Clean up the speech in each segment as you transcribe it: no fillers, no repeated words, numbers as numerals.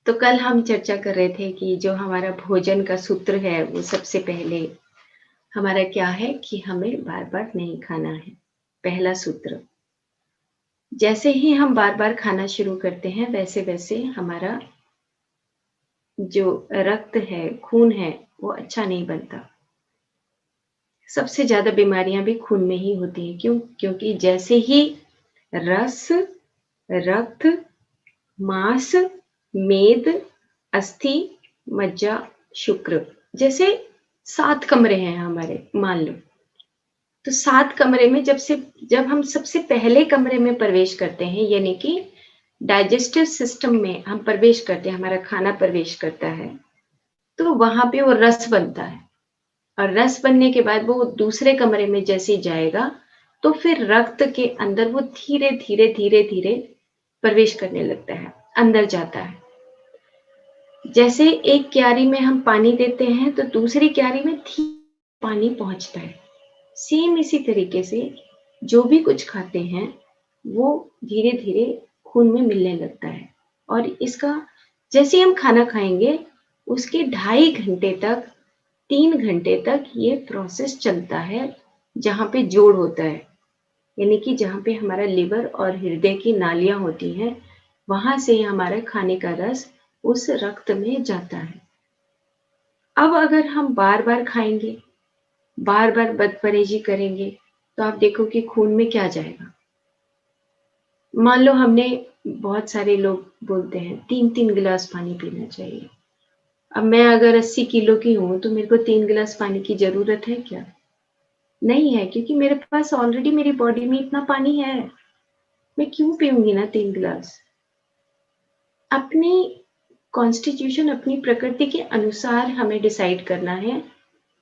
तो कल हम चर्चा कर रहे थे कि जो हमारा भोजन का सूत्र है, वो सबसे पहले हमारा क्या है कि हमें बार-बार नहीं खाना है, पहला सूत्र। जैसे ही हम बार-बार खाना शुरू करते हैं, वैसे-वैसे हमारा जो रक्त है, खून है, वो अच्छा नहीं बनता। सबसे ज़्यादा बीमारियाँ भी खून में ही होती हैं, क्यों? क्योंकि जैसे ही रस, रक्त, मांस, मेद, अस्थि, मज्जा, शुक्र जैसे 7 कमरे हैं हमारे, मान लो। तो 7 कमरे में जब हम सबसे पहले कमरे में प्रवेश करते हैं, यानी कि डाइजेस्टिव सिस्टम में हम प्रवेश करते हैं, हमारा खाना प्रवेश करता है, तो वहाँ पे वो रस बनता है और रस बनने के बाद वो दूसरे कमरे में जैसे ही जाएगा, तो फिर रक्त के अंदर वो धीरे-धीरे, धीरे-धीरे प्रवेश करने लगता है, अंदर जाता है। जैसे एक क्यारी में हम पानी देते हैं, तो दूसरी क्यारी में पानी पहुँचता है। सेम इसी तरीके से जो भी कुछ खाते हैं, वो धीरे-धीरे खून में मिलने लगता है और इसका जैसे ही हम खाना खाएँगे, उसके ढाई घंटे तक, 3 घंटे तक ये प्रोसेस चलता है, जहाँ पे जोड़ होता है। यानी कि जहाँ पे हमारा लिवर और हृदय की नालियाँ होती हैं, वहाँ से हमारा खाने का रस उस रक्त में जाता है। अब अगर हम बार-बार खाएँगे, बार-बार बदपरहेज़ी करेंगे, तो आप देखो कि खून में क्या जाएगा। मान लो हमने बहुत सारे लोग बोलते हैं 3-3 गिलास पानी पीना चाहिए। अब मैं अगर 80 किलो की हूँ, तो मेरे को 3 गिलास पानी की ज़रूरत है क्या? नहीं है, क्योंकि मेरे पास ऑलरेडी मेरी बॉडी में इतना पानी है। मैं क्यों पीऊँगी ना 3 गिलास? अपनी कॉन्स्टिट्यूशन, अपनी प्रकृति के अनुसार हमें डिसाइड करना है,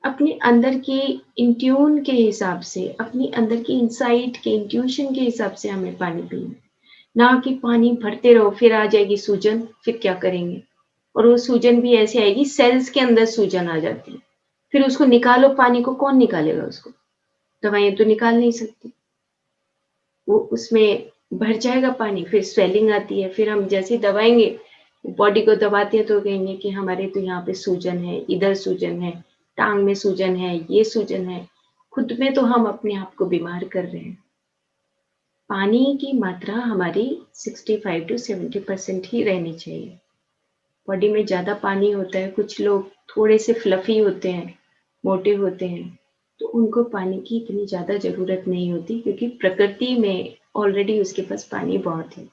अपने अंदर के इंट्यून के हिसाब से, अपने अंदर की इनसाइट के इंट्यूशन के हिसाब से हमें पानी पीना है। ना कि पानी भरते रहो, फिर आ जाएगी सूजन, फिर क्या करेंगे? और वो सूजन भी ऐसे आएगी, सेल्स के अंदर सूजन आ जाती है। फिर उसको निकालो, पानी को कौन निकालेगा उसको? दवाइयाँ तो निकाल नहीं सकती। वो उसमें भर जाएगा पानी, फिर स्वेलिंग आती है, फिर हम जैसे ही दबाएँगे, बॉडी को दबाते हैं तो कहेंगे कि हमारे तो यहाँ पे सूजन है, इधर सूजन है, टाँग में सूजन है, ये सूजन है। खुद में तो हम अपने आप को बीमार कर रहे हैं। पानी की मात्रा हमारी 65 टू 70% ही रहनी चाहिए। बॉडी में ज़्यादा पानी होता है, कुछ लोग थोड़े से फ्लफ़ी होते हैं, मोटे होते हैं, तो उनको पानी की इतनी ज़्यादा ज़रूरत नहीं होती क्योंकि प्रकृति में ऑलरेडी उसके पास पानी बहुत है।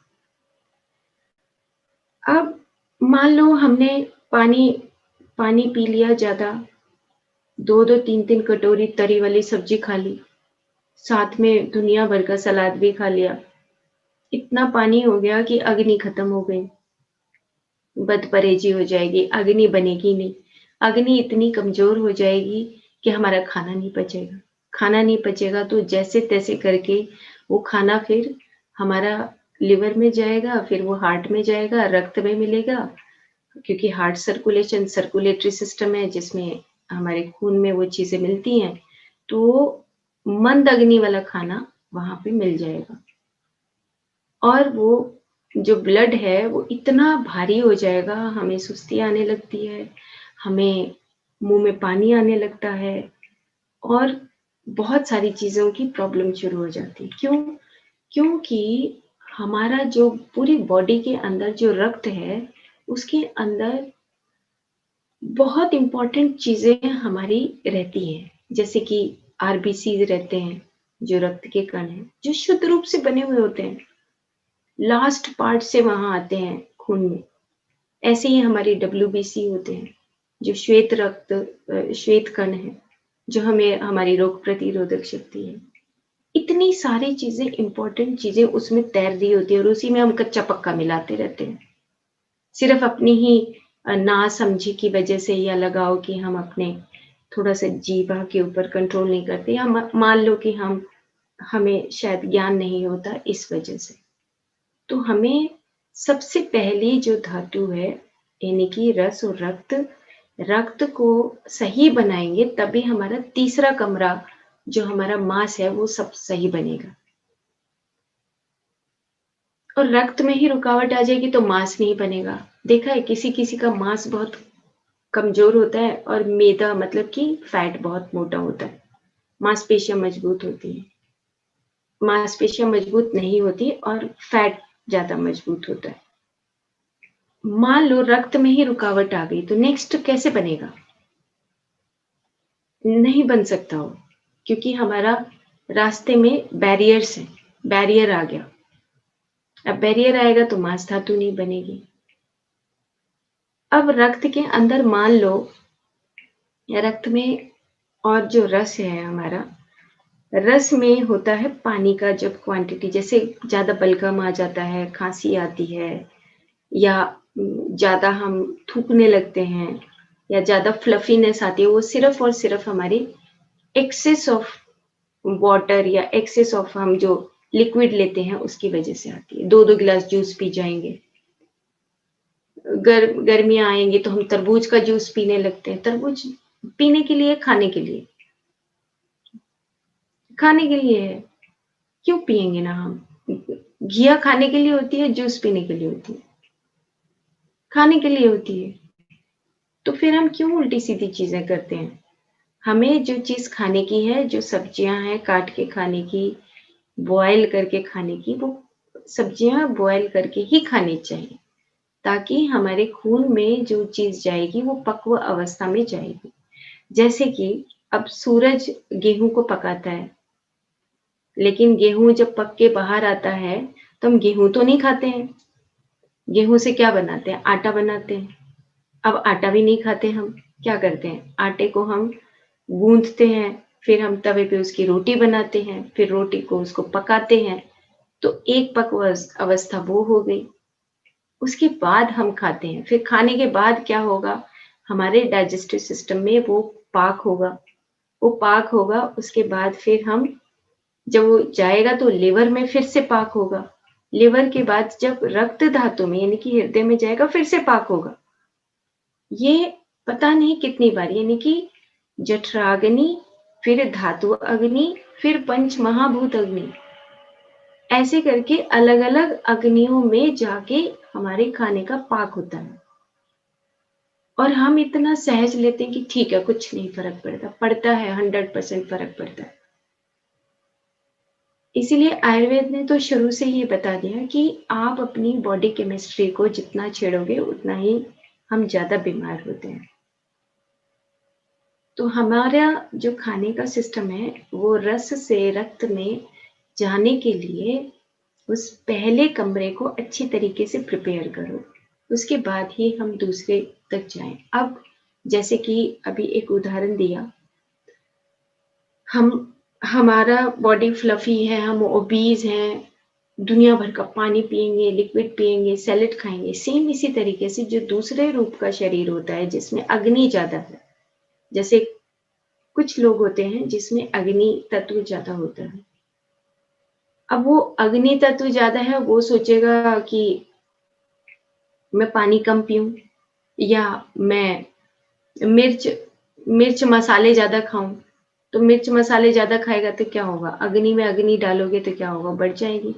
अब मान लो हमने पानी पानी पी लिया ज़्यादा, 2-2 3-3 कटोरी तरी वाली सब्ज़ी खा ली, साथ में दुनिया भर का सलाद भी खा लिया। इतना पानी हो गया कि अग्नि खत्म हो गई, बदपरहेज़ी हो जाएगी, अग्नि बनेगी नहीं। अग्नि इतनी कमज़ोर हो जाएगी कि हमारा खाना नहीं पचेगा। खाना नहीं पचेगा तो जैसे-तैसे करके वो खाना फिर हमारा लिवर में जाएगा, फिर वो हार्ट में जाएगा, रक्त में मिलेगा, क्योंकि हार्ट सर्कुलेशन सर्कुलेटरी सिस्टम है जिसमें हमारे खून में वो चीज़ें मिलती हैं, तो मंद अग्नि वाला खाना वहाँ पे मिल जाएगा। और वो जो ब्लड है वो इतना भारी हो जाएगा, हमें सुस्ती आने लगती है, हमें मुँह में पानी आने लगता है और बहुत सारी चीज़ों की प्रॉब्लम शुरू हो जाती है। क्यों? क्योंकि हमारा जो पूरी बॉडी के अंदर जो रक्त है, उसके अंदर बहुत इम्पोर्टेंट चीज़ें हमारी रहती हैं, जैसे कि आरबीसीज़ रहते हैं, जो रक्त के कण हैं, जो शुद्ध रूप से बने हुए होते हैं। लास्ट पार्ट से वहाँ आते हैं खून में। ऐसे ही हमारी डब्ल्यूबीसी होते हैं, जो श्वेत कण हैं, जो हमें हमारी रोग प्रतिरोधक शक्ति है। इतनी सारी चीज़ें इम्पोर्टेंट चीज़ें उसमें तैर रही होती है और उसी में हम कच्चा-पक्का मिलाते रहते हैं। सिर्फ़ अपनी ही नासमझी की वजह से या लगाओ कि हम अपने थोड़ा-सा जीभा के ऊपर कंट्रोल नहीं करते या मान लो कि हमें शायद ज्ञान नहीं होता इस वजह से। तो हमें सबसे पहली जो धातु है, यानी कि रस और रक्त, रक्त को सही बनाएँगे तभी हमारा तीसरा कमरा जो हमारा मांस है वो सब सही बनेगा। और रक्त में ही रुकावट आ जाएगी तो मांस नहीं बनेगा। देखा है किसी-किसी का मांस बहुत कमज़ोर होता है और मैदा मतलब कि फैट बहुत मोटा होता है। मांसपेशियाँ मजबूत होती हैं। मांसपेशियाँ मजबूत नहीं होती और फैट ज़्यादा मजबूत होता है। मान लो रक्त में ही रुकावट आ गई तो नेक्स्ट कैसे बनेगा? नहीं बन सकता वो, क्योंकि हमारा रास्ते में बैरियर्स हैं, बैरियर आ गया। अब बैरियर आएगा तो मांस धातु नहीं बनेगी। अब रक्त के अंदर मान लो रक्त में और जो रस है हमारा, रस में होता है पानी का जब क्वांटिटी जैसे ज़्यादा बलगम आ जाता है, खाँसी आती है या ज़्यादा हम थूकने लगते हैं या ज़्यादा फ्लफीनेस आती है, वो सिर्फ़ और सिर्फ़ हमारी एक्सेस ऑफ वाटर या एक्सेस ऑफ हम जो लिक्विड लेते हैं उसकी वजह से आती है। 2-2 गिलास जूस पी जाएँगे। गर्मियाँ आएँगी तो हम तरबूज का जूस पीने लगते हैं। तरबूज पीने के लिए, खाने के लिए? खाने के लिए है। क्यों पिएँगे ना हम? घिया खाने के लिए होती है, जूस पीने के लिए होती है। खाने के लिए होती है। तो फिर हम क्यों उल्टी-सीधी चीज़ें करते हैं? हमें जो चीज़ खाने की है, जो सब्जियाँ हैं काट के खाने की, बॉयल करके खाने की, वो सब्जियाँ बॉयल करके ही खानी चाहिए, ताकि हमारे खून में जो चीज़ जाएगी वो पक्व अवस्था में जाएगी। जैसे कि अब सूरज गेहूँ को पकाता है, लेकिन गेहूँ जब पक के बाहर आता है, तो हम गेहूँ तो नहीं खाते हैं। गेहूँ से क्या बनाते हैं? आटा बनाते हैं। अब आटा भी नहीं खाते हम, क्या करते हैं? आटे को हम गूँथते हैं, फिर हम तवे पे उसकी रोटी बनाते हैं, फिर रोटी को उसको पकाते हैं, तो एक पक्व अवस्था वो हो गई। उसके बाद हम खाते हैं, फिर खाने के बाद क्या होगा? हमारे डाइजेस्टिव सिस्टम में वो पाक होगा। वो पाक होगा, उसके बाद फिर हम जब वो जाएगा तो लिवर में फिर से पाक होगा। लिवर के बाद जब रक्त धातु में यानी कि हृदय में जाएगा, फिर से पाक होगा। ये पता नहीं कितनी बार यानी कि जठराग्नि, फिर धातु अग्नि, फिर पंच महाभूत अग्नि, ऐसे करके अलग-अलग अग्नियों में जाके हमारे खाने का पाक होता है। और हम इतना सहज लेते हैं कि ठीक है, कुछ नहीं फ़र्क पड़ता। पड़ता है, 100% फ़र्क पड़ता है। इसीलिए आयुर्वेद ने तो शुरू से ही बता दिया कि आप अपनी बॉडी केमिस्ट्री को जितना छेड़ोगे, उतना ही हम ज़्यादा बीमार होते हैं। तो हमारा जो खाने का सिस्टम है, वो रस से रक्त में जाने के लिए उस पहले कमरे को अच्छी तरीके से प्रिपेयर करो। उसके बाद ही हम दूसरे तक जाएँ। अब जैसे कि अभी एक उदाहरण दिया, हम हमारा बॉडी फ्लफ़ी है, हम ओबीज़ हैं, दुनिया भर का पानी पिएँगे, लिक्विड पिएँगे, सैलेड खाएँगे। सेम इसी तरीके से जो दूसरे रूप का शरीर होता है, जिसमें अग्नि ज़्यादा है, जैसे कुछ लोग होते हैं जिसमें अग्नि तत्व ज़्यादा होता है। अब वो अग्नि तत्व ज़्यादा है, वो सोचेगा कि मैं पानी कम पीऊँ या मैं मिर्च मिर्च मसाले ज़्यादा खाऊँ। तो मिर्च मसाले ज़्यादा खाएगा तो क्या होगा? अग्नि में अग्नि डालोगे तो क्या होगा? बढ़ जाएगी।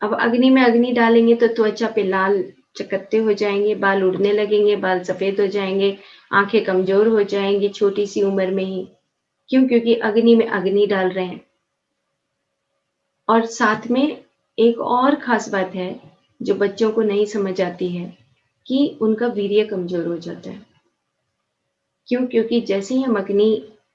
अब अग्नि में अग्नि डालेंगे तो त्वचा पे लाल चकत्ते हो जाएँगे, बाल उड़ने लगेंगे, बाल सफ़ेद हो जाएँगे, आँखें कमज़ोर हो जाएँगी छोटी-सी उम्र में ही। क्यों? क्योंकि अग्नि में अग्नि डाल रहे हैं। और साथ में एक और ख़ास बात है, जो बच्चों को नहीं समझ आती है, कि उनका वीर्य कमज़ोर हो जाता है। क्यों? क्योंकि जैसे ही हम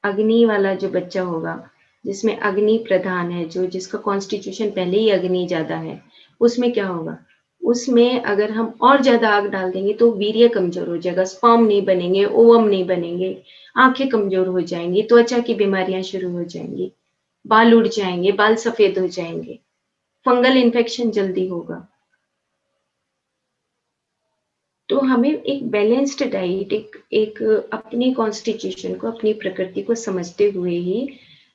अग्नि वाला जो बच्चा होगा, जिसमें अग्नि प्रधान है, जो जिसका कॉन्स्टिट्यूशन पहले ही अग्नि ज़्यादा है, उसमें क्या होगा? उसमें अगर हम और ज़्यादा आग डाल देंगे तो वीर्य कमज़ोर हो जाएगा, स्पर्म नहीं बनेंगे, ओवम नहीं बनेंगे, आँखें कमज़ोर हो जाएँगी, त्वचा की बीमारियाँ शुरू हो जाएँगी, बाल उड़ जाएँगे, बाल सफ़ेद हो जाएँगे, फंगल इन्फेक्शन जल्दी होगा। तो हमें एक बैलेंस्ड डाइट एक एक अपनी कॉन्स्टिट्यूशन को, अपनी प्रकृति को समझते हुए ही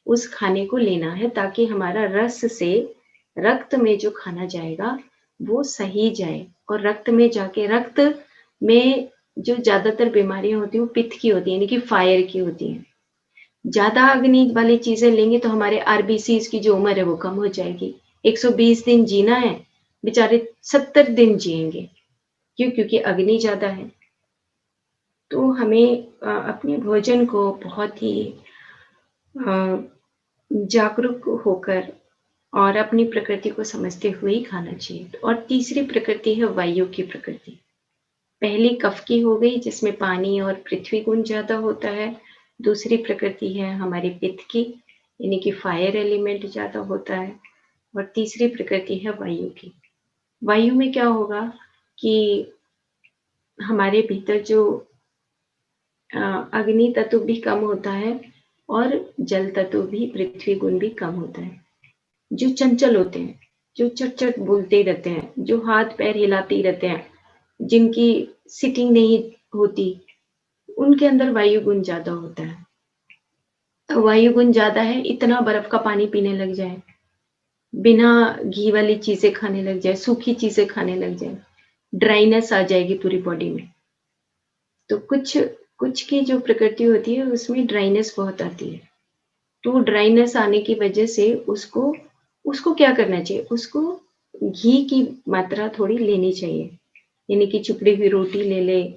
उस खाने को लेना है ताकि हमारा रस से रक्त में जो खाना जाएगा, वो सही जाए और रक्त में जाके रक्त में जो ज़्यादातर बीमारियाँ होती हैं, वो पित्त की होती हैं, यानी कि फायर की होती हैं। ज़्यादा अग्नि वाली चीज़ें लेंगे तो हमारे आरबीसीज़ की जो उम्र है, वो कम हो जाएगी। 120 दिन जीना है, बेचारे 70 दिन जिएँगे। क्यों? क्योंकि अग्नि ज़्यादा है। तो हमें अपने भोजन को बहुत ही अ, जागरूक होकर और अपनी प्रकृति को समझते हुए ही खाना चाहिए। और तीसरी प्रकृति है वायु की प्रकृति। पहली कफ की हो गई जिसमें पानी और पृथ्वी गुण ज़्यादा होता है। दूसरी प्रकृति है हमारी पित्त की, यानी कि फायर एलिमेंट ज़्यादा होता है। और तीसरी प्रकृति है वायु की। वायु में क्या होगा कि हमारे भीतर जो अ, अग्नि तत्व भी कम होता है और जल तत्व भी, पृथ्वी गुण भी कम होता है। जो चंचल होते हैं, जो चट-चट बोलते ही रहते हैं, जो हाथ-पैर हिलाते ही रहते हैं, जिनकी सिटिंग नहीं होती, उनके अंदर वायु गुण ज़्यादा होता है। तो वायु गुण ज़्यादा है, इतना बर्फ का पानी पीने लग जाए, बिना घी वाली चीज़ें खाने लग जाए, सूखी चीज़ें खाने लग जाए, ड्राइनेस आ जाएगी पूरी बॉडी में। तो कुछ कुछ की जो प्रकृति होती है उसमें ड्राइनेस बहुत आती है। तो ड्राइनेस आने की वजह से उसको उसको क्या करना चाहिए? उसको घी की मात्रा थोड़ी लेनी चाहिए। यानी कि चुपड़ी हुई रोटी ले ले,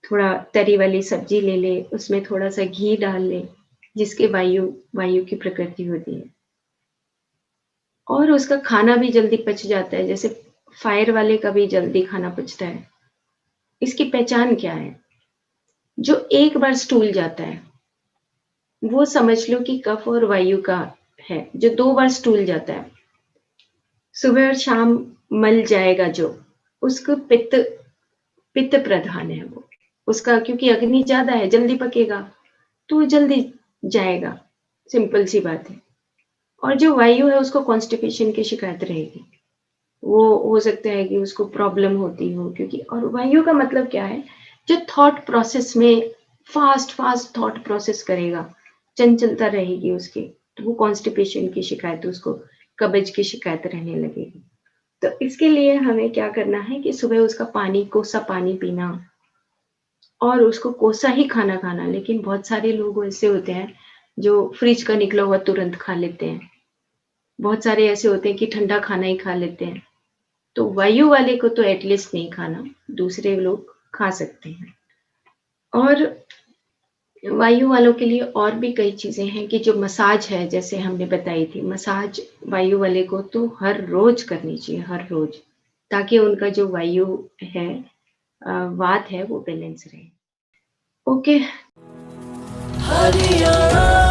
थोड़ा तरी वाली सब्ज़ी ले ले, उसमें थोड़ा-सा घी डाल ले, जिसके वायु वायु की प्रकृति होती है। और उसका खाना भी जल्दी पच जाता है, जैसे फायर वाले का भी जल्दी खाना पचता है। इसकी पहचान क्या है? जो एक बार स्टूल जाता है, वो समझ लो कि कफ और वायु का है। जो 2 बार स्टूल जाता है, सुबह और शाम मल जाएगा जो, उसको पित्त पित्त प्रधान है वो। उसका क्योंकि अग्नि ज़्यादा है, जल्दी पकेगा, तो वो जल्दी जाएगा, सिंपल सी बात है। और जो वायु है उसको कॉन्स्टिपेशन की शिकायत रहेगी। वो हो सकता है कि उसको प्रॉब्लम होती हो, क्योंकि और वायु का मतलब क्या है? जो थॉट प्रोसेस में फ़ास्ट थॉट प्रोसेस करेगा, चंचलता रहेगी उसकी, तो वो कॉन्स्टिपेशन की शिकायत, उसको कब्ज़ की शिकायत रहने लगेगी। तो इसके लिए हमें क्या करना है कि सुबह उसका पानी, कोसा पानी पीना और उसको कोसा ही खाना खाना। लेकिन बहुत सारे लोग ऐसे होते हैं, जो फ्रिज का निकला हुआ तुरंत खा लेते हैं। बहुत सारे ऐसे होते हैं कि ठंडा खाना ही खा लेते हैं। तो वायु वाले को तो एटलीस्ट नहीं खाना, दूसरे लोग खा सकते हैं। और वायु वालों के लिए और भी कई चीज़ें हैं कि जो मसाज है, जैसे हमने बताई थी, मसाज वायु वाले को तो हर रोज़ करनी चाहिए, हर रोज़, ताकि उनका जो वायु है, वात है, वो बैलेंस रहे। ओके। हरियाणा।